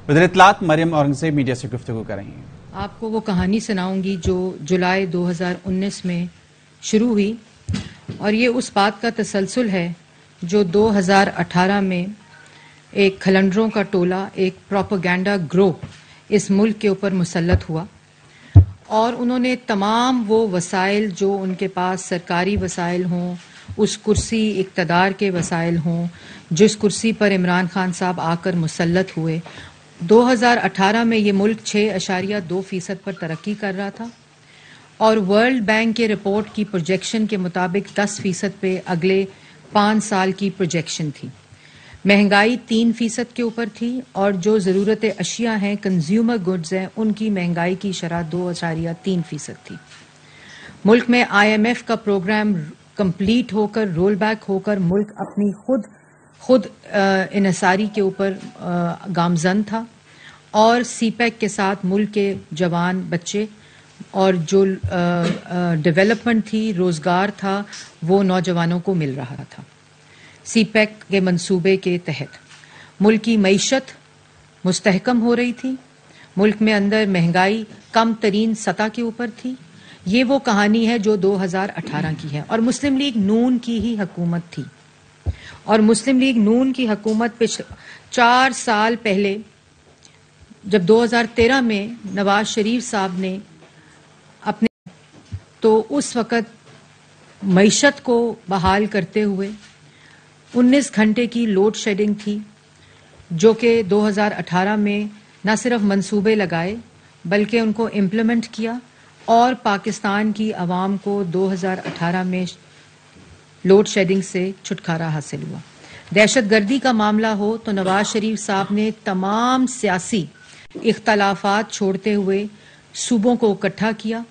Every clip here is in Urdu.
وزیر اطلاعات مریم اورنگزیب میڈیا سے گفتگو کر رہی ہیں۔ آپ کو وہ کہانی سناؤں گی جو جولائی 2019 میں شروع ہوئی، اور یہ اس بات کا تسلسل ہے جو 2018 میں ایک کھلنڈروں کا ٹولہ، ایک پروپیگنڈا گروہ اس ملک کے اوپر مسلط ہوا، اور انہوں نے تمام وہ وسائل جو ان کے پاس سرکاری وسائل ہوں، اس کرسی اقتدار کے وسائل ہوں جس کرسی پر عمران خان صاحب آ کر مسلط ہوئے۔ 2018 میں یہ ملک 6.2% پر ترقی کر رہا تھا، اور ورلڈ بینک کے رپورٹ کی پروجیکشن کے مطابق 10% پہ اگلے 5 سال کی پروجیکشن تھی۔ مہنگائی 3% کے اوپر تھی، اور جو ضرورت اشیاء ہیں، کنزیومر گڈز ہیں، ان کی مہنگائی کی شرح 2.3% تھی۔ ملک میں IMF کا پروگرام کمپلیٹ ہو کر، رول بیک ہو کر، ملک اپنی خود انحصاری کے اوپر گامزن تھا، اور سی پیک کے ساتھ ملک کے جوان بچے اور جو ڈیولپمنٹ تھی، روزگار تھا، وہ نوجوانوں کو مل رہا تھا۔ سی پیک کے منصوبے کے تحت ملک کی معیشت مستحکم ہو رہی تھی، ملک میں اندر مہنگائی کم ترین سطح کے اوپر تھی۔ یہ وہ کہانی ہے جو 2018 کی ہے، اور مسلم لیگ نون کی ہی حکومت تھی، اور مسلم لیگ نون کی حکومت 4 سال پہلے جب 2013 میں نواز شریف صاحب نے تو اس وقت معیشت کو بحال کرتے ہوئے 19 گھنٹے کی لوڈ شیڈنگ تھی، جو کہ 2018 میں نہ صرف منصوبے لگائے بلکہ ان کو امپلیمنٹ کیا، اور پاکستان کی عوام کو 2018 میں لوڈ شیڈنگ سے چھٹکارا حاصل ہوا۔ دہشت گردی کا معاملہ ہو تو نواز شریف صاحب نے تمام سیاسی اختلافات چھوڑتے ہوئے صوبوں کو اکٹھا کیا،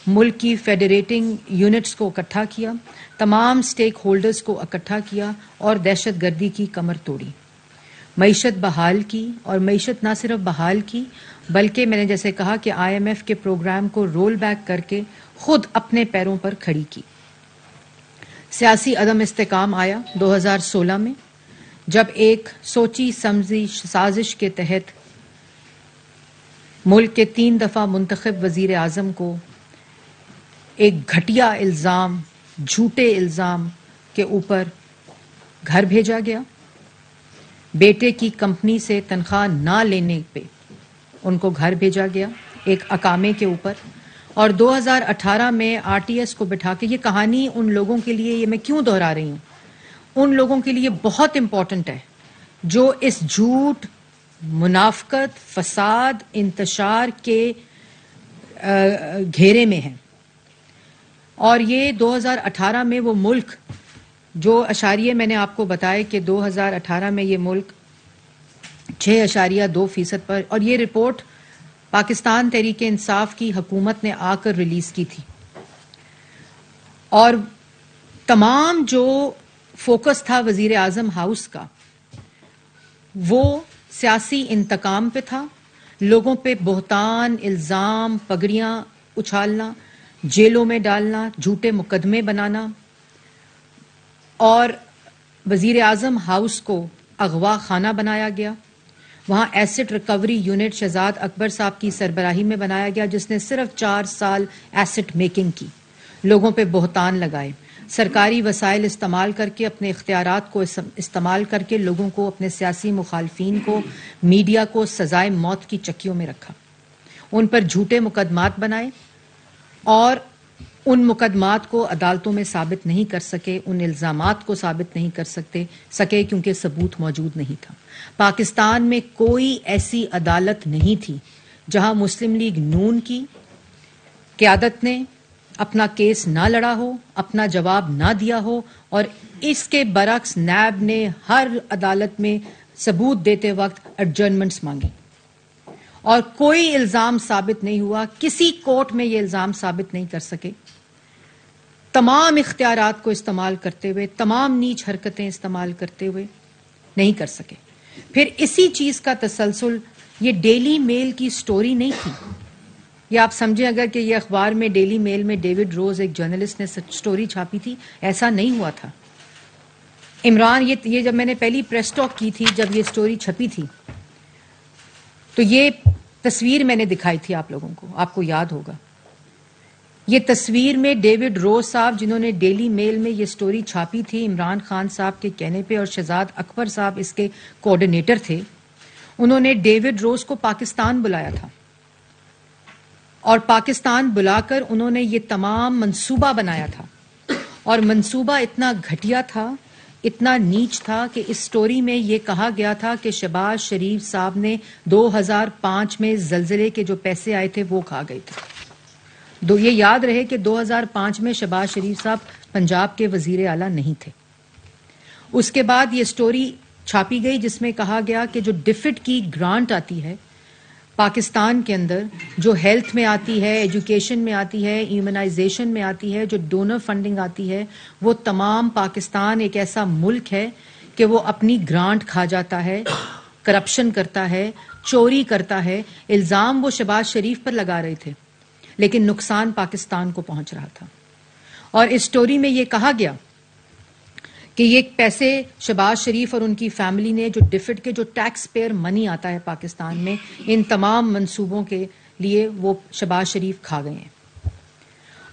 ملک کی فیڈریٹنگ یونٹس کو اکٹھا کیا، تمام سٹیک ہولڈرز کو اکٹھا کیا، اور دہشت گردی کی کمر توڑی، معیشت بحال کی، اور معیشت نہ صرف بحال کی بلکہ میں نے جیسے کہا کہ IMF کے پروگرام کو رول بیک کر کے خود اپنے پیروں پر کھڑی کی۔ سیاسی عدم استحکام آیا 2016 میں، جب ایک سوچی سمجھی سازش کے تحت ملک کے 3 دفعہ منتخب وزیر اعظم کو ایک گھٹیا الزام، جھوٹے الزام کے اوپر گھر بھیجا گیا۔ بیٹے کی کمپنی سے تنخواہ نہ لینے پہ ان کو گھر بھیجا گیا ایک اقامے کے اوپر، اور 2018 میں RTS کو بٹھا کے، یہ کہانی ان لوگوں کے لیے، یہ میں کیوں دہرا رہی ہوں، ان لوگوں کے لیے بہت امپورٹنٹ ہے جو اس جھوٹ، منافقت، فساد، انتشار کے گھیرے میں ہیں۔ اور یہ 2018 میں وہ ملک جو اشاریے میں نے آپ کو بتائے کہ 2018 میں یہ ملک 6.2% پر، اور یہ رپورٹ پاکستان تحریک انصاف کی حکومت نے آ کر ریلیز کی تھی، اور تمام جو فوکس تھا وزیر اعظم ہاؤس کا وہ سیاسی انتقام پہ تھا، لوگوں پہ بہتان، الزام، پگڑیاں اچھالنا، جیلوں میں ڈالنا، جھوٹے مقدمے بنانا، اور وزیر اعظم ہاؤس کو اغوا خانہ بنایا گیا۔ وہاں ایسٹ ریکوری یونٹ شہزاد اکبر صاحب کی سربراہی میں بنایا گیا، جس نے صرف 4 سال ایسٹ میکنگ کی، لوگوں پہ بہتان لگائے، سرکاری وسائل استعمال کر کے، اپنے اختیارات کو استعمال کر کے لوگوں کو، اپنے سیاسی مخالفین کو، میڈیا کو سزائے موت کی چکیوں میں رکھا، ان پر جھوٹے مقدمات بنائے، اور ان مقدمات کو عدالتوں میں ثابت نہیں کر سکے، ان الزامات کو ثابت نہیں کر سکے کیونکہ ثبوت موجود نہیں تھا۔ پاکستان میں کوئی ایسی عدالت نہیں تھی جہاں مسلم لیگ نون کی قیادت نے اپنا کیس نہ لڑا ہو، اپنا جواب نہ دیا ہو، اور اس کے برعکس نیب نے ہر عدالت میں ثبوت دیتے وقت ایڈجرنمنٹس مانگی، اور کوئی الزام ثابت نہیں ہوا، کسی کورٹ میں یہ الزام ثابت نہیں کر سکے، تمام اختیارات کو استعمال کرتے ہوئے، تمام نیچ حرکتیں استعمال کرتے ہوئے نہیں کر سکے۔ پھر اسی چیز کا تسلسل، یہ ڈیلی میل کی سٹوری نہیں تھی، یہ آپ سمجھیں اگر کہ یہ اخبار میں ڈیلی میل میں ڈیوڈ روز ایک جرنلسٹ نے سٹوری چھاپی تھی، ایسا نہیں ہوا تھا۔ عمران، یہ جب میں نے پہلی پریس ٹاک کی تھی، جب یہ سٹوری چھپی تھی، تو یہ تصویر میں نے دکھائی تھی آپ لوگوں کو، آپ کو یاد ہوگا. یہ تصویر میں ڈیوڈ روز صاحب جنہوں نے ڈیلی میل میں یہ سٹوری چھاپی تھی عمران خان صاحب کے کہنے پہ، اور شہزاد اکبر صاحب اس کے کوآرڈینیٹر تھے، انہوں نے ڈیوڈ روز کو پاکستان بلایا تھا اور پاکستان بلا کر انہوں نے یہ تمام منصوبہ بنایا تھا. اور منصوبہ اتنا گھٹیا تھا، اتنا نیچ تھا کہ اس سٹوری میں یہ کہا گیا تھا کہ شہباز شریف صاحب نے 2005 میں زلزلے کے جو پیسے آئے تھے وہ کھا گئے تھے. یہ یاد رہے کہ 2005 میں شہباز شریف صاحب پنجاب کے وزیر اعلیٰ نہیں تھے. اس کے بعد یہ سٹوری چھاپی گئی جس میں کہا گیا کہ جو ڈفٹ کی گرانٹ آتی ہے پاکستان کے اندر، جو ہیلتھ میں آتی ہے، ایجوکیشن میں آتی ہے، ایمونائزیشن میں آتی ہے، جو ڈونر فنڈنگ آتی ہے، وہ تمام پاکستان ایک ایسا ملک ہے کہ وہ اپنی گرانٹ کھا جاتا ہے، کرپشن کرتا ہے، چوری کرتا ہے. الزام وہ شہباز شریف پر لگا رہے تھے لیکن نقصان پاکستان کو پہنچ رہا تھا. اور اس سٹوری میں یہ کہا گیا کہ یہ پیسے شہباز شریف اور ان کی فیملی نے جو ڈفٹ کے جو ٹیکس پیئر منی آتا ہے پاکستان میں ان تمام منصوبوں کے لیے وہ شہباز شریف کھا گئے ہیں.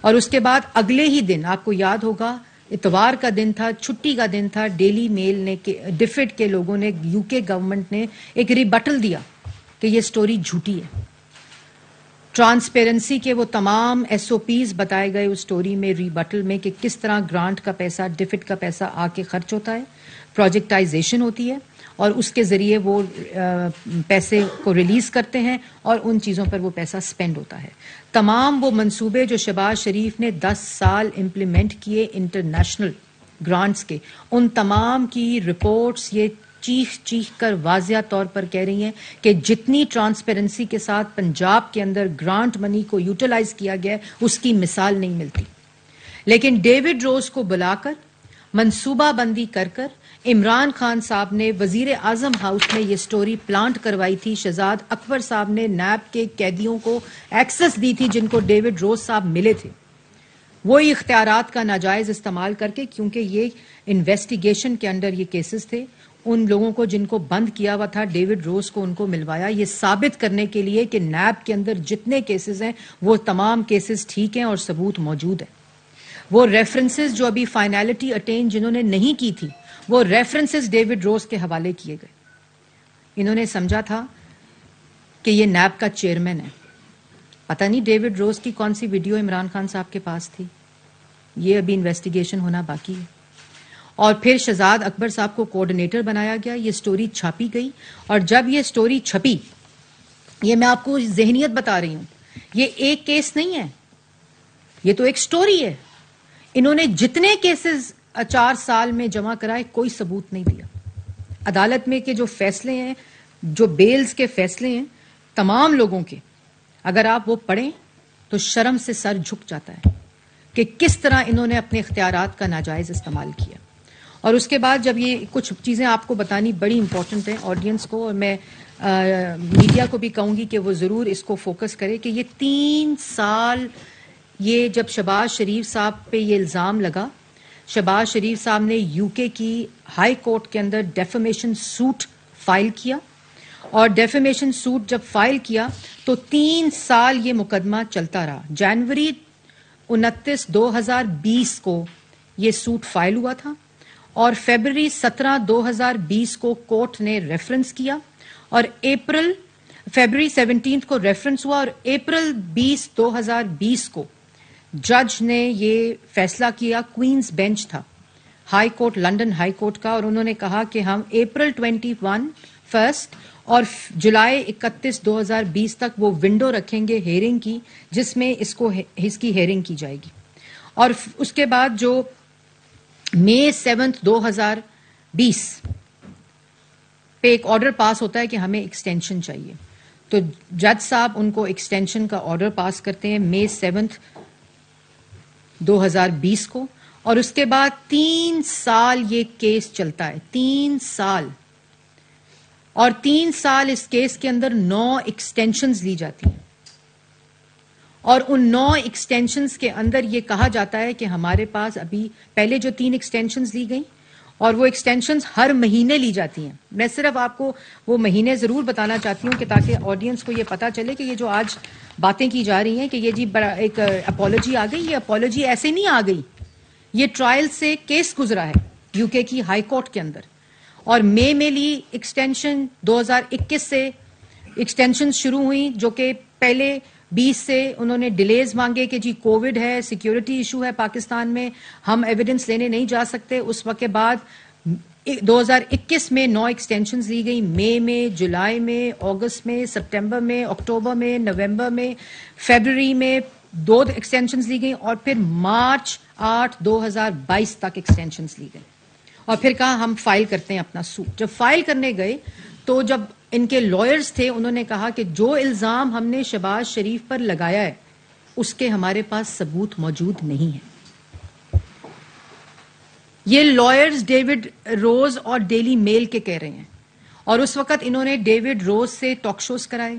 اور اس کے بعد اگلے ہی دن آپ کو یاد ہوگا اتوار کا دن تھا، چھٹی کا دن تھا، ڈیلی میل نے ڈفٹ کے لوگوں نے، یو کے گورنمنٹ نے ایک ریبٹل دیا کہ یہ سٹوری جھوٹی ہے. ٹرانسپیرنسی کے وہ تمام ایس او پیز بتائے گئے اس سٹوری میں ریبٹل میں کہ کس طرح گرانٹ کا پیسہ، ڈفٹ کا پیسہ آ کے خرچ ہوتا ہے، پروجیکٹائزیشن ہوتی ہے اور اس کے ذریعے وہ پیسے کو ریلیز کرتے ہیں اور ان چیزوں پر وہ پیسہ سپینڈ ہوتا ہے. تمام وہ منصوبے جو شہباز شریف نے 10 سال امپلیمنٹ کیے انٹرنیشنل گرانٹس کے، ان تمام کی رپورٹس یہ چیخ کر واضح طور پر کہہ رہی ہیں کہ جتنی ٹرانسپیرنسی کے ساتھ پنجاب کے اندر گرانٹ منی کو یوٹیلائز کیا گیا ہے اس کی مثال نہیں ملتی. لیکن ڈیوڈ روز کو بلا کر منصوبہ بندی کر عمران خان صاحب نے وزیر اعظم ہاؤس میں یہ سٹوری پلانٹ کروائی تھی. شہزاد اکبر صاحب نے نیب کے قیدیوں کو ایکسس دی تھی جن کو ڈیوڈ روز صاحب ملے تھے، وہی اختیارات کا ناجائز استعمال کر کے، کیونکہ یہ انویسٹیگیشن کے انڈر یہ کیسز تھے. ان لوگوں کو جن کو بند کیا ہوا تھا ڈیوڈ روز کو ان کو ملوایا یہ ثابت کرنے کے لیے کہ نیب کے اندر جتنے کیسز ہیں وہ تمام کیسز ٹھیک ہیں اور ثبوت موجود ہے. وہ ریفرنسز جو ابھی فائنالٹی اٹین جنہوں نے نہیں کی تھی وہ ریفرنسز ڈیوڈ روز کے حوالے کیے گئے. انہوں نے سمجھا تھا کہ یہ نیب کا چیئرمین ہے. پتہ نہیں ڈیوڈ روز کی کون سی ویڈیو عمران خان صاحب کے پاس تھی، یہ ابھی انویسٹیگیشن ہونا باقی ہے. اور پھر شہزاد اکبر صاحب کو کوآرڈینیٹر بنایا گیا. یہ سٹوری چھاپی گئی اور جب یہ سٹوری چھپی، یہ میں آپ کو ذہنیت بتا رہی ہوں، یہ ایک کیس نہیں ہے، یہ تو ایک سٹوری ہے. انہوں نے جتنے کیسز 4 سال میں جمع کرائے کوئی ثبوت نہیں دیا. عدالت میں کے جو فیصلے ہیں، جو بیلز کے فیصلے ہیں تمام لوگوں کے، اگر آپ وہ پڑھیں تو شرم سے سر جھک جاتا ہے کہ کس طرح انہوں نے اپنے اختیارات کا ناجائز استعمال کیا. اور اس کے بعد جب یہ کچھ چیزیں آپ کو بتانی بڑی امپورٹنٹ ہیں آڈینس کو، اور میں میڈیا کو بھی کہوں گی کہ وہ ضرور اس کو فوکس کرے کہ یہ 3 سال یہ جب شہباز شریف صاحب پہ یہ الزام لگا، شہباز شریف صاحب نے یو کے کی ہائی کورٹ کے اندر ڈیفیمیشن سوٹ فائل کیا، اور ڈیفیمیشن سوٹ جب فائل کیا تو 3 سال یہ مقدمہ چلتا رہا. جنوری 29 2020 کو یہ سوٹ فائل ہوا تھا اور فیبرری 17 2020 کو کورٹ نے ریفرنس کیا اور فیبرری 17 کو ریفرنس ہوا اور اپریل 20 2020 کو جج نے یہ فیصلہ کیا. کوئنز بینچ تھا high court, London high court کا، اور انہوں نے کہا کہ ہم اپریل 21 اور جولائی 31 2020 تک وہ ونڈو رکھیں گے ہیئرنگ کی جس میں اس کی ہیئرنگ کی جائے گی. اور اس کے بعد جو مئی 7 2020 پہ ایک آرڈر پاس ہوتا ہے کہ ہمیں ایکسٹینشن چاہیے، تو جج صاحب ان کو ایکسٹینشن کا آرڈر پاس کرتے ہیں مئی 7 2020 کو. اور اس کے بعد 3 سال یہ کیس چلتا ہے، 3 سال، اور 3 سال اس کیس کے اندر 9 ایکسٹینشنز لی جاتی ہیں. اور ان 9 ایکسٹینشنز کے اندر یہ کہا جاتا ہے کہ ہمارے پاس ابھی پہلے جو 3 ایکسٹینشنز لی گئیں اور وہ ایکسٹینشنز ہر مہینے لی جاتی ہیں. میں صرف آپ کو وہ مہینے ضرور بتانا چاہتی ہوں کہ تاکہ آڈینس کو یہ پتا چلے کہ یہ جو آج باتیں کی جا رہی ہیں کہ یہ جی بڑا ایک اپالوجی آ گئی, یہ اپالوجی ایسے نہیں آ گئی, یہ ٹرائل سے کیس گزرا ہے یو کے کی ہائی کورٹ کے اندر, اور مئی میں لی ایکسٹینشن. 2021 سے ایکسٹینشن شروع ہوئی جو کہ پہلے 20 سے انہوں نے ڈیلیز مانگے کہ جی کووڈ ہے, سیکیورٹی ایشو ہے پاکستان میں, ہم ایویڈنس لینے نہیں جا سکتے. اس وقت کے بعد 2021 میں 9 ایکسٹینشنز لی گئی, مئی میں, جولائی میں, اگست میں, سپٹمبر میں, اکتوبر میں, نومبر میں, فیبروری میں 2 ایکسٹینشنز لی گئی, اور پھر مارچ 8 2022 تک ایکسٹینشنز لی گئی. اور پھر کہا ہم فائل کرتے ہیں اپنا سوٹ. جب فائل کرنے گئے تو جب ان کے لائرز تھے انہوں نے کہا کہ جو الزام ہم نے شہباز شریف پر لگایا ہے اس کے ہمارے پاس ثبوت موجود نہیں ہے. یہ لائرز ڈیوڈ روز اور ڈیلی میل کے کہہ رہے ہیں, اور اس وقت انہوں نے ڈیوڈ روز سے ٹاک شوز کرائے,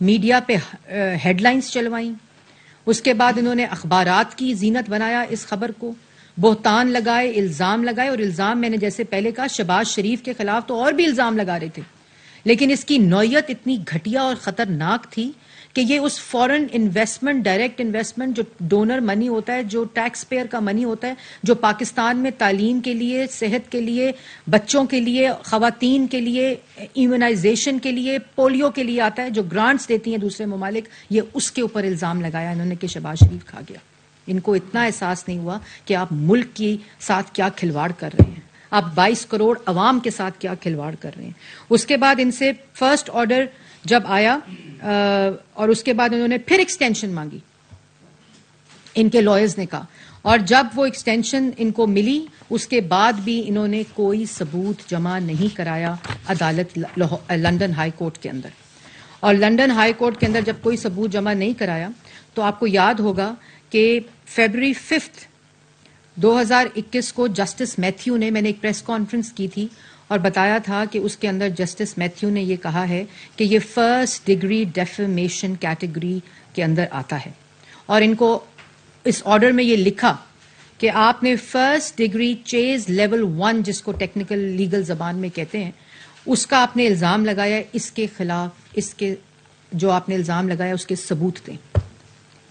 میڈیا پہ ہیڈ لائنز چلوائیں, اس کے بعد انہوں نے اخبارات کی زینت بنایا اس خبر کو, بہتان لگائے, الزام لگائے. اور الزام میں نے جیسے پہلے کہا شہباز شریف کے خلاف تو اور بھی الزام لگا رہے تھے, لیکن اس کی نوعیت اتنی گھٹیا اور خطرناک تھی کہ یہ اس فورن انویسٹمنٹ, ڈائریکٹ انویسٹمنٹ جو ڈونر منی ہوتا ہے, جو ٹیکس پیئر کا منی ہوتا ہے, جو پاکستان میں تعلیم کے لیے, صحت کے لیے, بچوں کے لیے, خواتین کے لیے, ایمونائزیشن کے لیے, پولیو کے لیے آتا ہے, جو گرانٹس دیتی ہیں دوسرے ممالک, یہ اس کے اوپر الزام لگایا انہوں نے کہ شہباز شریف کھا گیا. ان کو اتنا احساس نہیں ہوا کہ آپ ملک کے ساتھ کیا کھلواڑ کر رہے ہیں, آپ 22 کروڑ عوام کے ساتھ کیا کھلواڑ کر رہے ہیں. اس کے بعد ان سے فرسٹ آرڈر جب آیا اور اس کے بعد انہوں نے پھر ایکسٹینشن مانگی, ان کے لائرز نے کہا, اور جب وہ ایکسٹینشن ان کو ملی اس کے بعد بھی انہوں نے کوئی ثبوت جمع نہیں کرایا عدالت لندن ہائی کورٹ کے اندر. اور لندن ہائی کورٹ کے اندر جب کوئی ثبوت جمع نہیں کرایا تو آپ کو یاد ہوگا کہ فیبروری 5 2021 کو جسٹس میتھیو نے, میں نے ایک پریس کانفرنس کی تھی اور بتایا تھا کہ اس کے اندر جسٹس میتھیو نے یہ کہا ہے کہ یہ فرسٹ ڈگری ڈیفیمیشن کیٹیگری کے اندر آتا ہے, اور ان کو اس آرڈر میں یہ لکھا کہ آپ نے فرسٹ ڈگری چیز لیول 1 جس کو ٹیکنیکل لیگل زبان میں کہتے ہیں اس کا آپ نے الزام لگایا, اس کے خلاف اس کے جو آپ نے الزام لگایا اس کے ثبوت دیں.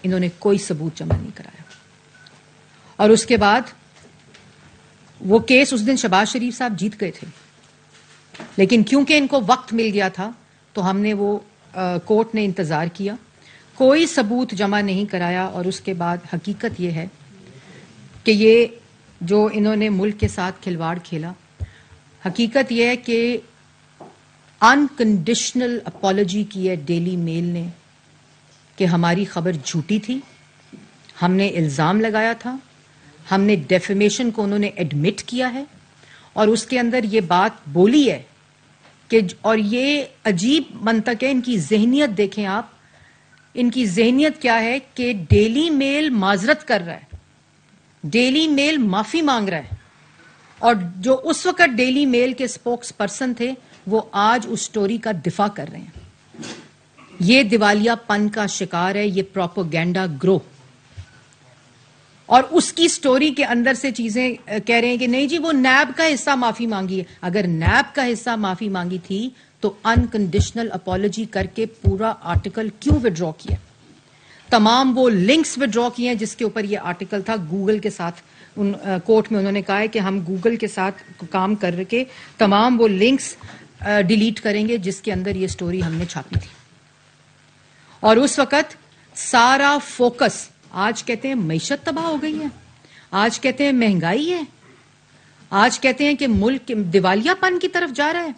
انہوں نے کوئی ثبوت جمع نہیں کرایا. اور اس کے بعد وہ کیس اس دن شہباز شریف صاحب جیت گئے تھے, لیکن کیونکہ ان کو وقت مل گیا تھا تو ہم نے وہ کورٹ نے انتظار کیا, کوئی ثبوت جمع نہیں کرایا. اور اس کے بعد حقیقت یہ ہے کہ یہ جو انہوں نے ملک کے ساتھ کھلواڑ کھیلا, حقیقت یہ ہے کہ انکنڈیشنل اپالوجی کی ہے ڈیلی میل نے کہ ہماری خبر جھوٹی تھی, ہم نے الزام لگایا تھا, ہم نے ڈیفیمیشن کو انہوں نے ایڈمٹ کیا ہے, اور اس کے اندر یہ بات بولی ہے کہ, اور یہ عجیب منطق ہے, ان کی ذہنیت دیکھیں آپ, ان کی ذہنیت کیا ہے کہ ڈیلی میل معذرت کر رہا ہے, ڈیلی میل معافی مانگ رہا ہے, اور جو اس وقت ڈیلی میل کے اسپوکس پرسن تھے وہ آج اس سٹوری کا دفاع کر رہے ہیں. یہ دیوالیہ پن کا شکار ہے یہ پروپیگنڈا گروہ, اور اس کی سٹوری کے اندر سے چیزیں کہہ رہے ہیں کہ نہیں جی وہ نیب کا حصہ معافی مانگی ہے. اگر نیب کا حصہ معافی مانگی تھی تو انکنڈیشنل اپالوجی کر کے پورا آرٹیکل کیوں وڈرا کیا, تمام وہ لنکس وڈرا کیے ہیں جس کے اوپر یہ آرٹیکل تھا. گوگل کے ساتھ کورٹ میں انہوں نے کہا ہے کہ ہم گوگل کے ساتھ کام کر کے تمام وہ لنکس ڈیلیٹ کریں گے جس کے اندر یہ سٹوری ہم نے چھاپی تھی. اور اس وقت سارا فوکس, آج کہتے ہیں معیشت تباہ ہو گئی ہے, آج کہتے ہیں مہنگائی ہے, آج کہتے ہیں کہ ملک دیوالیہ پن کی طرف جا رہا ہے.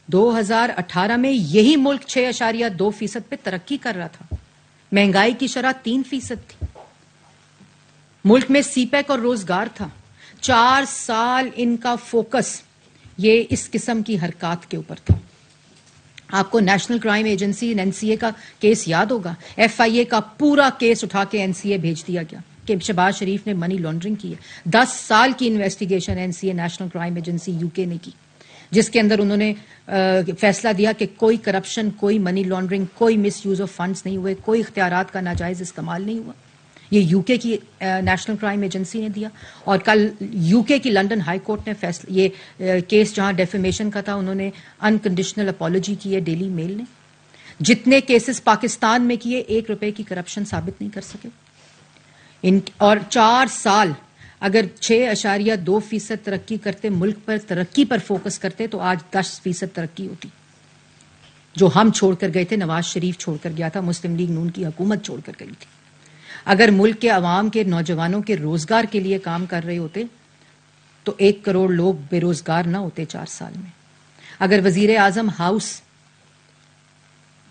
2018 میں یہی ملک 6.2% پہ ترقی کر رہا تھا, مہنگائی کی شرح 3% تھی, ملک میں سی پیک اور روزگار تھا. 4 سال ان کا فوکس یہ اس قسم کی حرکات کے اوپر تھا. آپ کو national crime agency N C A کا کیس یاد ہوگا, ایف آئی اے کا پورا کیس اٹھا کے این سی اے بھیج دیا گیا کہ شہباز شریف نے منی لانڈرنگ کی ہے. 10 سال کی investigation N C A National crime Agency U K نے کی, جس کے اندر انہوں نے فیصلہ دیا کہ کوئی کرپشن, کوئی منی لانڈرنگ, کوئی مس یوز آف فنڈز نہیں ہوئے, کوئی اختیارات کا ناجائز استعمال نہیں ہوا. یہ یو کے کی نیشنل کرائم ایجنسی نے دیا، اور کل یو کے کی لنڈن ہائی کورٹ نے فیصلہ، یہ کیس جہاں ڈیفیمیشن کا تھا، انہوں نے انکنڈیشنل اپالوجی کی ہے ڈیلی میل نے. جتنے کیسز پاکستان میں کیے، 1 روپے کی کرپشن ثابت نہیں کر سکے. اور 4 سال اگر 6.2% ترقی کرتے، ملک پر ترقی پر فوکس کرتے، تو آج 10% ترقی ہوتی جو ہم چھوڑ کر گئے تھے. نواز شریف چھوڑ کر گیا تھا، مسلم لیگ نون کی حکومت چھوڑ کر گئی تھی. اگر ملک کے عوام کے نوجوانوں کے روزگار کے لیے کام کر رہے ہوتے تو 1 کروڑ لوگ بے روزگار نہ ہوتے 4 سال میں. اگر وزیر اعظم ہاؤس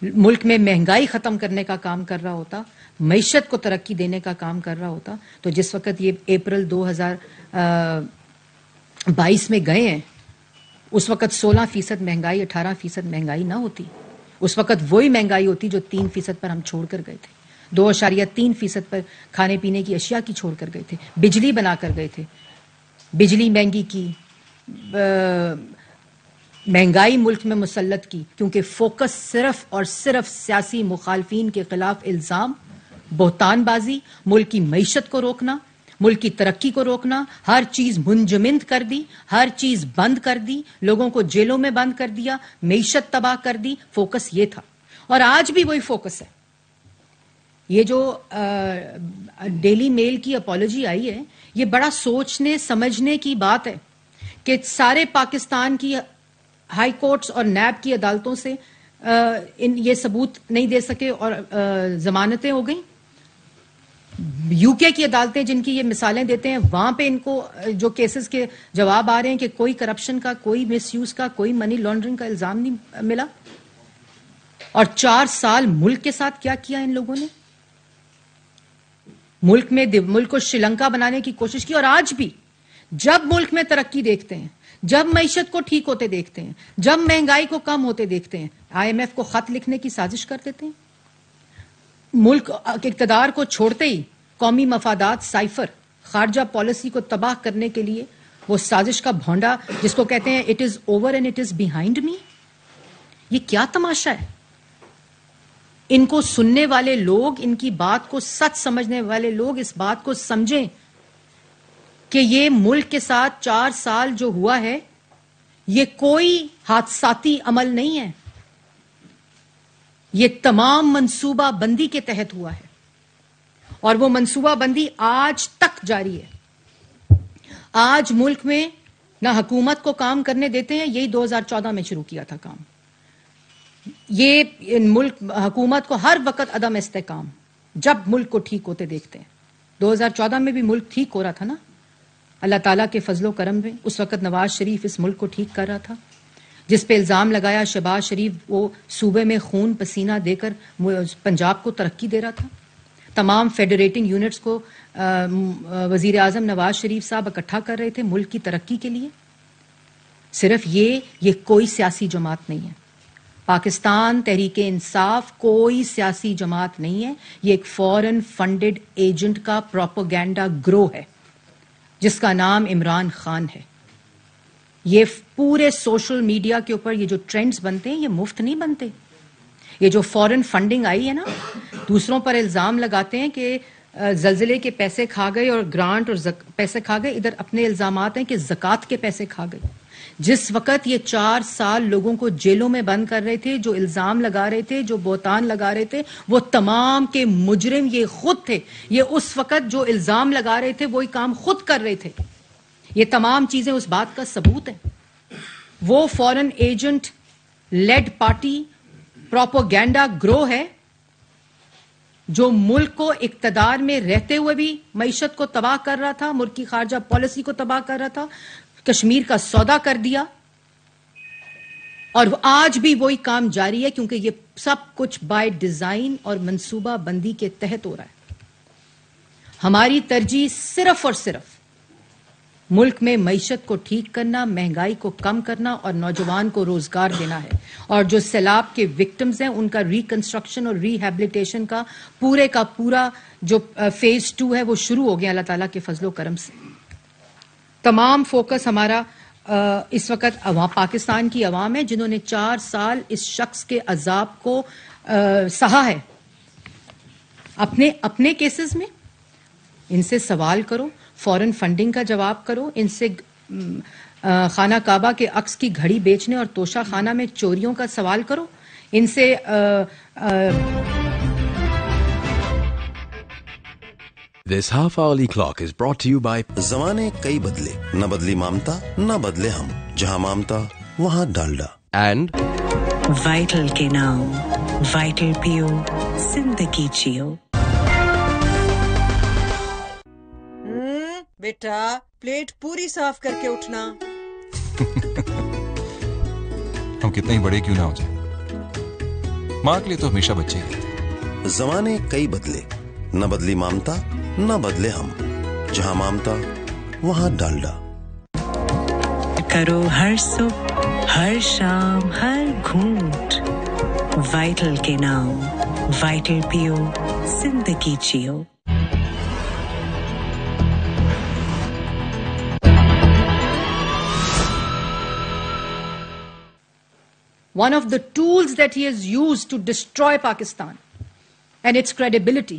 ملک میں مہنگائی ختم کرنے کا کام کر رہا ہوتا، معیشت کو ترقی دینے کا کام کر رہا ہوتا، تو جس وقت یہ اپریل 2022 میں گئے ہیں، اس وقت 16% مہنگائی، 18% مہنگائی نہ ہوتی. اس وقت وہی مہنگائی ہوتی جو 3% پر ہم چھوڑ کر گئے تھے. 2.3% پر کھانے پینے کی اشیاء کی چھوڑ کر گئے تھے. بجلی بنا کر گئے تھے، بجلی مہنگی کی، مہنگائی ملک میں مسلط کی، کیونکہ فوکس صرف اور صرف سیاسی مخالفین کے خلاف الزام، بہتان بازی، ملک کی معیشت کو روکنا، ملک کی ترقی کو روکنا، ہر چیز منجمد کر دی، ہر چیز بند کر دی، لوگوں کو جیلوں میں بند کر دیا، معیشت تباہ کر دی. فوکس یہ تھا، اور آج بھی وہی فوکس ہے. یہ جو ڈیلی میل کی اپالوجی آئی ہے، یہ بڑا سوچنے سمجھنے کی بات ہے کہ سارے پاکستان کی ہائی کورٹس اور نیب کی عدالتوں سے یہ ثبوت نہیں دے سکے اور ضمانتیں ہو گئیں. یو کے کی عدالتیں جن کی یہ مثالیں دیتے ہیں، وہاں پہ ان کو جو کیسز کے جواب آ رہے ہیں کہ کوئی کرپشن کا، کوئی مس یوز کا، کوئی منی لانڈرنگ کا الزام نہیں ملا. اور 4 سال ملک کے ساتھ کیا کیا ان لوگوں نے؟ ملک کو شری لنکا بنانے کی کوشش کی. اور آج بھی جب ملک میں ترقی دیکھتے ہیں، جب معیشت کو ٹھیک ہوتے دیکھتے ہیں، جب مہنگائی کو کم ہوتے دیکھتے ہیں، IMF کو خط لکھنے کی سازش کر دیتے ہیں. ملک اقتدار کو چھوڑتے ہی قومی مفادات سائفر، خارجہ پالیسی کو تباہ کرنے کے لیے وہ سازش کا بھونڈا جس کو کہتے ہیں it is over and it is behind me. یہ کیا تماشا ہے؟ ان کو سننے والے لوگ، ان کی بات کو سچ سمجھنے والے لوگ اس بات کو سمجھیں کہ یہ ملک کے ساتھ 4 سال جو ہوا ہے، یہ کوئی حادثاتی عمل نہیں ہے، یہ تمام منصوبہ بندی کے تحت ہوا ہے. اور وہ منصوبہ بندی آج تک جاری ہے. آج ملک میں نہ حکومت کو کام کرنے دیتے ہیں، یہی 2014 میں شروع کیا تھا کام. یہ ملک حکومت کو ہر وقت عدم استحکام، جب ملک کو ٹھیک ہوتے دیکھتے ہیں. 2014 میں بھی ملک ٹھیک ہو رہا تھا نا، اللہ تعالیٰ کے فضل و کرم میں. اس وقت نواز شریف اس ملک کو ٹھیک کر رہا تھا. جس پہ الزام لگایا شہباز شریف، وہ صوبے میں خون پسینہ دے کر پنجاب کو ترقی دے رہا تھا. تمام فیڈریٹنگ یونٹس کو وزیر اعظم نواز شریف صاحب اکٹھا کر رہے تھے ملک کی ترقی کے لیے. صرف یہ کوئی سیاسی جماعت نہیں ہے. پاکستان تحریک انصاف کوئی سیاسی جماعت نہیں ہے. یہ ایک فورن فنڈڈ ایجنٹ کا پروپیگنڈا گروہ ہے جس کا نام عمران خان ہے. یہ پورے سوشل میڈیا کے اوپر یہ جو ٹرینڈز بنتے ہیں، یہ مفت نہیں بنتے. یہ جو فورن فنڈنگ آئی ہے نا، دوسروں پر الزام لگاتے ہیں کہ زلزلے کے پیسے کھا گئے اور گرانٹ اور پیسے کھا گئے. ادھر اپنے الزامات ہیں کہ زکوٰۃ کے پیسے کھا گئے. جس وقت یہ 4 سال لوگوں کو جیلوں میں بند کر رہے تھے، جو الزام لگا رہے تھے، جو بہتان لگا رہے تھے، وہ تمام کے مجرم یہ خود تھے. یہ اس وقت جو الزام لگا رہے تھے وہی کام خود کر رہے تھے. یہ تمام چیزیں اس بات کا ثبوت ہیں. وہ فورن ایجنٹ لیڈ پارٹی پروپیگنڈا گروہ ہے جو ملک کو اقتدار میں رہتے ہوئے بھی معیشت کو تباہ کر رہا تھا، ملک کی خارجہ پالیسی کو تباہ کر رہا تھا، کشمیر کا سودا کر دیا. اور آج بھی وہی کام جاری ہے، کیونکہ یہ سب کچھ بائی ڈیزائن اور منصوبہ بندی کے تحت ہو رہا ہے. ہماری ترجیح صرف اور صرف ملک میں معیشت کو ٹھیک کرنا، مہنگائی کو کم کرنا اور نوجوان کو روزگار دینا ہے. اور جو سیلاب کے وکٹمز ہیں ان کا ریکنسٹرکشن اور ریہیبلیٹیشن کا پورا جو فیز 2 ہے وہ شروع ہو گیا اللہ تعالیٰ کے فضل و کرم سے. تمام فوکس ہمارا اس وقت پاکستان کی عوام ہے جنہوں نے 4 سال اس شخص کے عذاب کو سہا ہے اپنے کیسز میں. ان سے سوال کرو, فورن فنڈنگ کا جواب کرو, ان سے خانہ کعبہ کے عکس کی گھڑی بیچنے اور توشہ خانہ میں چوریوں کا سوال کرو, ان سے This half-hourly clock is brought to you by زمانے کئی بدلے, نہ بدلی مامتا نہ بدلے ہم, جہاں مامتا وہاں ڈالڈا. and وائٹل کے نام, وائٹل پیو, زندگی جیو. بیٹا پلیٹ پوری صاف کر کے اٹھنا. ہم کتنے ہی بڑے کیوں نہ ہو جائیں, ماں کے لیے تو ہمیشہ بچے ہی رہتے. زمانے کئی بدلے, نہ بدلی مامتا نہ بدلے ہم, جہاں مامتا وہاں ڈالڈا. کرو ہر صبح, ہر شام, ہر گھونٹ وائٹل کے نام, وائٹل پیو, زندگی Jio. one of the tools that he has used to destroy Pakistan and its credibility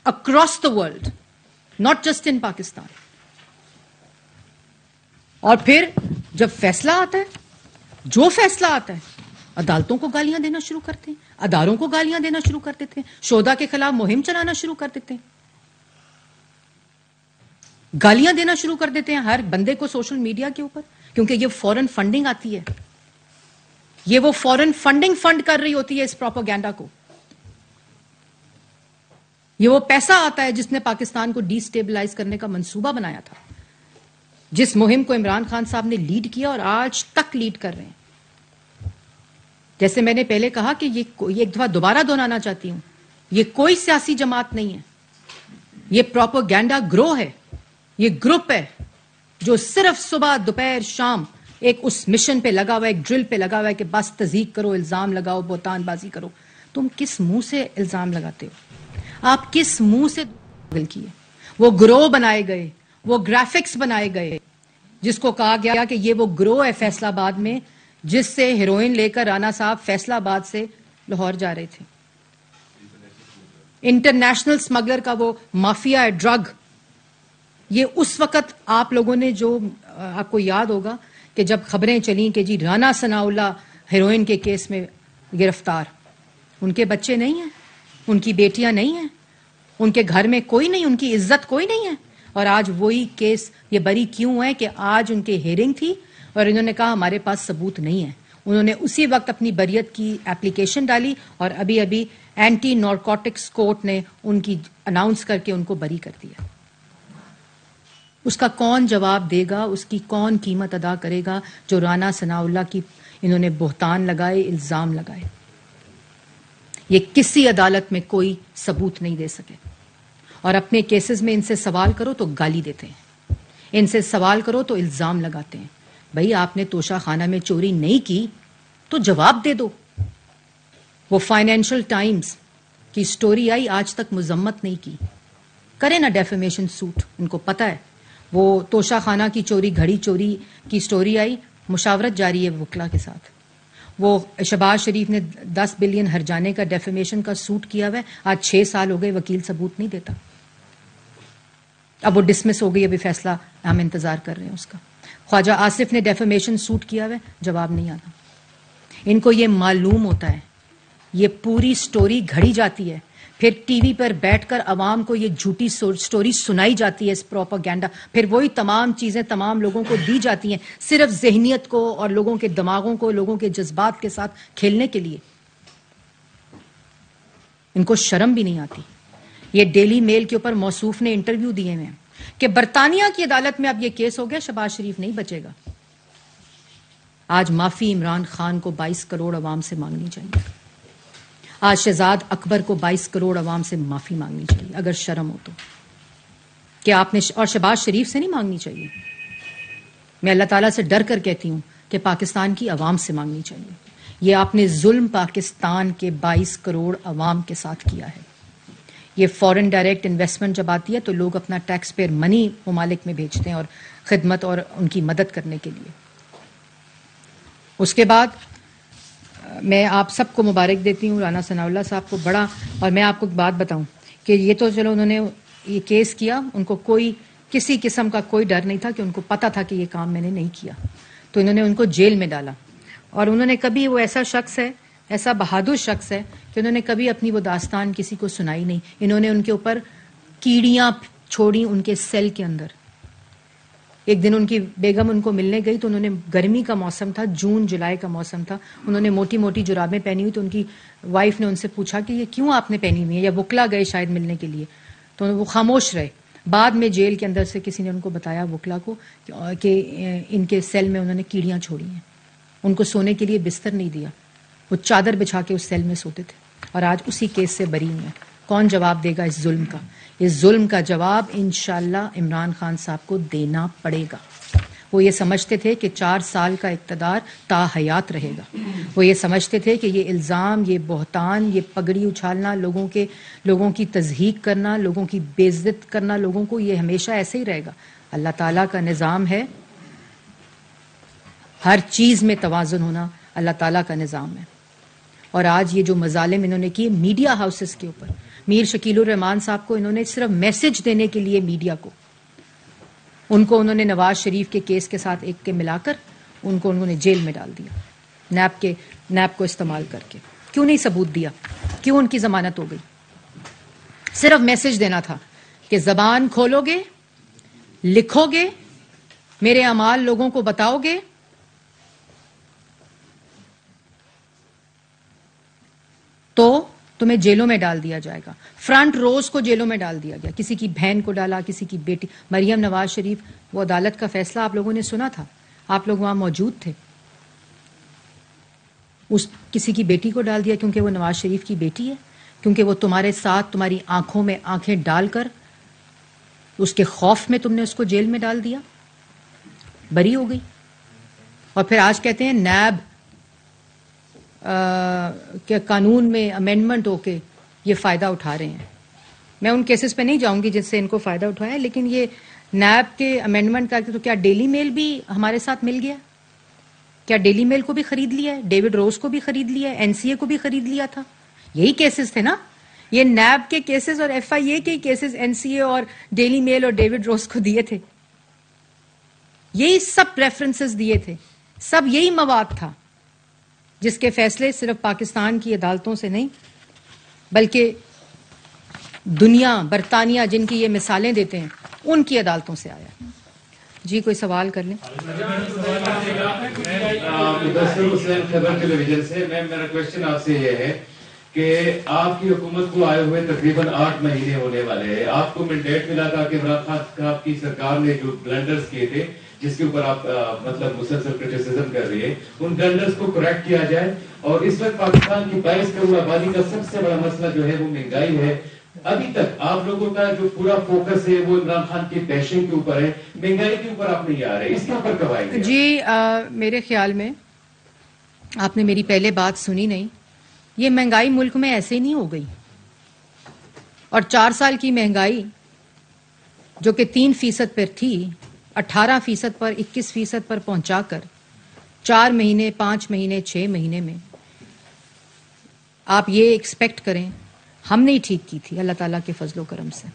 across the world, not just in Pakistan. اور پھر جب فیصلہ آتا ہے, جو فیصلہ آتا ہے, عدالتوں کو گالیاں دینا شروع کرتے ہیں, اداروں کو گالیاں دینا شروع کر دیتے ہیں, شہداء کے خلاف مہم چلانا شروع کر دیتے ہیں, گالیاں دینا شروع کر دیتے ہیں ہر بندے کو سوشل میڈیا کے اوپر, کیونکہ یہ فورن فنڈنگ آتی ہے, یہ وہ فورن فنڈنگ فنڈ کر رہی ہوتی ہے اس پروپیگنڈا کو. یہ وہ پیسہ آتا ہے جس نے پاکستان کو ڈی سٹیبلائز کرنے کا منصوبہ بنایا تھا, جس مہم کو عمران خان صاحب نے لیڈ کیا اور آج تک لیڈ کر رہے ہیں. جیسے میں نے پہلے کہا کہ یہ ایک دفعہ دوبارہ دہرانا چاہتی ہوں, یہ کوئی سیاسی جماعت نہیں ہے, یہ پروپیگنڈا گروہ ہے, یہ گروپ ہے جو صرف صبح دوپہر شام ایک اس مشن پہ لگا ہوا ہے, ایک ڈرل پہ لگا ہوا ہے کہ بس تضحیق کرو, الزام لگاؤ, بہتان بازی کرو. تم کس منہ سے الزام لگاتے ہو؟ آپ کس منہ سے پاگل کیے؟ وہ گروہ بنائے گئے, وہ گرافکس بنائے گئے, جس کو کہا گیا کہ یہ وہ گروہ ہے فیصل آباد میں جس سے ہیروئن لے کر رانا صاحب فیصل آباد سے لاہور جا رہے تھے. انٹرنیشنل اسمگلر کا وہ مافیا ہے, ڈرگ. یہ اس وقت آپ لوگوں نے جو آپ کو یاد ہوگا کہ جب خبریں چلیں کہ جی رانا ثناءاللہ ہیروئن کے کیس میں گرفتار, ان کے بچے نہیں ہیں, ان کی بیٹیاں نہیں ہیں, ان کے گھر میں کوئی نہیں, ان کی عزت کوئی نہیں ہے, اور آج وہی کیس یہ بری کیوں ہے کہ آج ان کے ہیئرنگ تھی اور انہوں نے کہا ہمارے پاس ثبوت نہیں ہے. انہوں نے اسی وقت اپنی بریت کی اپلیکیشن ڈالی اور ابھی ابھی اینٹی نارکوٹکس کورٹ نے ان کی اناؤنس کر کے ان کو بری کر دیا. اس کا کون جواب دے گا, اس کی کون قیمت ادا کرے گا جو رانا ثناءاللہ کی انہوں نے بہتان لگائے, الزام لگائے. یہ کسی عدالت میں کوئی ثبوت نہیں دے سکے, اور اپنے کیسز میں ان سے سوال کرو تو گالی دیتے ہیں, ان سے سوال کرو تو الزام لگاتے ہیں. بھئی آپ نے توشہ خانہ میں چوری نہیں کی تو جواب دے دو. وہ فائنینشل ٹائمز کی سٹوری آئی, آج تک مذمت نہیں کی. کریں نا ڈیفیمیشن سوٹ, ان کو پتہ ہے. وہ توشہ خانہ کی چوری, گھڑی چوری کی سٹوری آئی, مشاورت جاری ہے وکلا کے ساتھ. وہ شہباز شریف نے 10 بلین ہرجانے کا ڈیفیمیشن کا سوٹ کیا ہوا ہے, آج 6 سال ہو گئے, وکیل ثبوت نہیں دیتا. اب وہ ڈسمس ہو گئی, ابھی فیصلہ ہم انتظار کر رہے ہیں اس کا. خواجہ آصف نے ڈیفیمیشن سوٹ کیا ہوا ہے, جواب نہیں آتا. ان کو یہ معلوم ہوتا ہے, یہ پوری سٹوری گھڑی جاتی ہے, پھر ٹی وی پر بیٹھ کر عوام کو یہ جھوٹی سٹوری سنائی جاتی ہے, اس پروپیگنڈا, پھر وہی تمام چیزیں تمام لوگوں کو دی جاتی ہیں صرف ذہنیت کو اور لوگوں کے دماغوں کو, لوگوں کے جذبات کے ساتھ کھیلنے کے لیے. ان کو شرم بھی نہیں آتی. یہ ڈیلی میل کے اوپر موصوف نے انٹرویو دیے ہیں کہ برطانیہ کی عدالت میں اب یہ کیس ہو گیا, شہباز شریف نہیں بچے گا. آج معافی عمران خان کو 22 کروڑ عوام سے مانگنی چاہیے. آج شہزاد اکبر کو 22 کروڑ عوام سے معافی مانگنی چاہیے اگر شرم ہو تو. کہ آپ نے, اور شہباز شریف سے نہیں مانگنی چاہیے, میں اللہ تعالیٰ سے ڈر کر کہتی ہوں کہ پاکستان کی عوام سے مانگنی چاہیے. یہ آپ نے ظلم پاکستان کے 22 کروڑ عوام کے ساتھ کیا ہے. یہ فورن ڈائریکٹ انویسٹمنٹ جب آتی ہے تو لوگ اپنا ٹیکس پیئر منی ممالک میں بھیجتے ہیں اور خدمت اور ان کی مدد کرنے کے لیے. اس کے بعد میں آپ سب کو مبارک دیتی ہوں, رانا ثناءاللہ صاحب کو بڑا. اور میں آپ کو ایک بات بتاؤں کہ یہ تو چلو انہوں نے یہ کیس کیا ان کو کوئی کسی قسم کا کوئی ڈر نہیں تھا کہ ان کو پتا تھا کہ یہ کام میں نے نہیں کیا, تو انہوں نے ان کو جیل میں ڈالا. اور انہوں نے کبھی, وہ ایسا شخص ہے, ایسا بہادر شخص ہے کہ انہوں نے کبھی اپنی وہ داستان کسی کو سنائی نہیں. انہوں نے ان کے اوپر کیڑیاں چھوڑی ان کے سیل کے اندر. ایک دن ان کی بیگم ان کو ملنے گئی تو انہوں نے, گرمی کا موسم تھا, جون جولائی کا موسم تھا, انہوں نے موٹی موٹی جرابیں پہنی ہوئی, تو ان کی وائف نے ان سے پوچھا کہ یہ کیوں آپ نے پہنی ہوئی ہے, یا وکلا گئے شاید ملنے کے لیے, تو وہ خاموش رہے. بعد میں جیل کے اندر سے کسی نے ان کو بتایا, وکلا کو, کہ ان کے سیل میں انہوں نے کیڑیاں چھوڑی ہیں. ان کو سونے کے لیے بستر نہیں دیا, وہ چادر بچھا کے اس سیل میں سوتے تھے, اور آج اسی کیس سے بری ہیں. کون جواب دے گا اس ظلم کا؟ اس ظلم کا جواب انشاءاللہ عمران خان صاحب کو دینا پڑے گا. وہ یہ سمجھتے تھے کہ 4 سال کا اقتدار تا حیات رہے گا. وہ یہ سمجھتے تھے کہ یہ الزام, یہ بہتان, یہ پگڑی اچھالنا, لوگوں کی تضحیق کرنا, لوگوں کی بے عزت کرنا لوگوں کو, یہ ہمیشہ ایسے ہی رہے گا. اللہ تعالیٰ کا نظام ہے, ہر چیز میں توازن ہونا اللہ تعالیٰ کا نظام ہے. اور آج یہ جو مظالم انہوں نے کیے میڈیا ہاؤسز کے اوپر, میر شکیل الرحمان صاحب کو انہوں نے صرف میسج دینے کے لیے میڈیا کو, ان کو انہوں نے نواز شریف کے کیس کے ساتھ ایک کے ملا کر ان کو انہوں نے جیل میں ڈال دیا, نیب کو استعمال کر کے. کیوں نہیں ثبوت دیا؟ کیوں ان کی ضمانت ہو گئی؟ صرف میسج دینا تھا کہ زبان کھولو گے, لکھو گے, میرے اعمال لوگوں کو بتاؤ گے, تو تمہیں جیلوں میں ڈال دیا جائے گا. فرنٹ روز کو جیلوں میں ڈال دیا گیا, کسی کی بہن کو ڈالا, کسی کی بیٹی, مریم نواز شریف, وہ عدالت کا فیصلہ آپ لوگوں نے سنا تھا, آپ لوگ وہاں موجود تھے. اس کسی کی بیٹی کو ڈال دیا کیونکہ وہ نواز شریف کی بیٹی ہے, کیونکہ وہ تمہارے ساتھ تمہاری آنکھوں میں آنکھیں ڈال کر اس کے خوف میں تم نے اس کو جیل میں ڈال دیا, بری ہو گئی. اور پھر آج کہتے ہیں نیب کہ قانون میں امینڈمنٹ ہو کے یہ فائدہ اٹھا رہے ہیں. میں ان کیسز پہ نہیں جاؤں گی جس سے ان کو فائدہ اٹھایا, لیکن یہ نیب کے امینڈمنٹ کا, تو کیا ڈیلی میل بھی ہمارے ساتھ مل گیا؟ کیا ڈیلی میل کو بھی خرید لیا ہے, ڈیوڈ روز کو بھی خرید لیا ہے, این سی اے کو بھی خرید لیا تھا؟ یہی کیسز تھے نا, یہ نیب کے کیسز اور ایف آئی اے کے کیسز این سی اے اور ڈیلی میل اور ڈیوڈ روز کو دیے تھے. یہی سب ریفرنسز دیے تھے, سب یہی مواد تھا جس کے فیصلے صرف پاکستان کی عدالتوں سے نہیں بلکہ دنیا, برطانیہ جن کی یہ مثالیں دیتے ہیں, ان کی عدالتوں سے آیا. جی کوئی سوال کر لیں. خبر ٹیلی ویژن سے میرا کوشچن آپ سے یہ ہے کہ آپ کی حکومت کو آئے ہوئے تقریباً 8 مہینے ہونے والے ہیں. آپ کو مینڈیٹ ملا تھا کہ عمران خان صاحب کی سرکار نے جو بلنڈرز کیے تھے, جس کے اوپر آپ مطلب مسلسل کرٹیسزم کر رہی ہے, ان بلنڈرز کو کریکٹ کیا جائے. اور اس وقت پاکستان کی 22 کروڑ آبادی کا سب سے بڑا مسئلہ جو ہے وہ مہنگائی ہے. ابھی تک آپ لوگوں کا جو پورا فوکس ہے وہ عمران خان کی پیشن کے اوپر ہے, مہنگائی کے اوپر آپ نہیں آ رہے, اس کے اوپر کب آئیں گے؟ جی میرے خیال میں آپ نے میری پہلے بات سنی نہیں. یہ مہنگائی ملک میں ایسے ہی نہیں ہو گئی, اور 4 سال کی مہنگائی جو کہ 3% پر تھی, 18% پر 21% پر پہنچا کر 4 مہینے 5 مہینے 6 مہینے میں آپ یہ ایکسپیکٹ کریں. ہم نے ٹھیک کی تھی اللہ تعالیٰ کے فضل و کرم سے.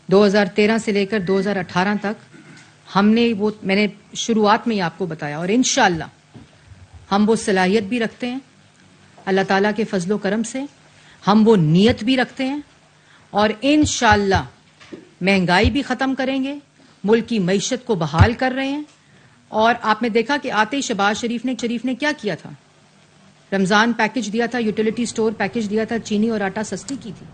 2013 سے لے کر 2018 تک ہم نے وہ, میں نے شروعات میں ہی آپ کو بتایا, اور انشاءاللہ ہم وہ صلاحیت بھی رکھتے ہیں اللہ تعالیٰ کے فضل و کرم سے, ہم وہ نیت بھی رکھتے ہیں, اور انشاءاللہ مہنگائی بھی ختم کریں گے, ملک کی معیشت کو بحال کر رہے ہیں. اور آپ نے دیکھا کہ آتے ہی شہباز شریف نے کیا کیا تھا, رمضان پیکج دیا تھا, یوٹیلیٹی سٹور پیکج دیا تھا, چینی اور آٹا سستی کی تھی.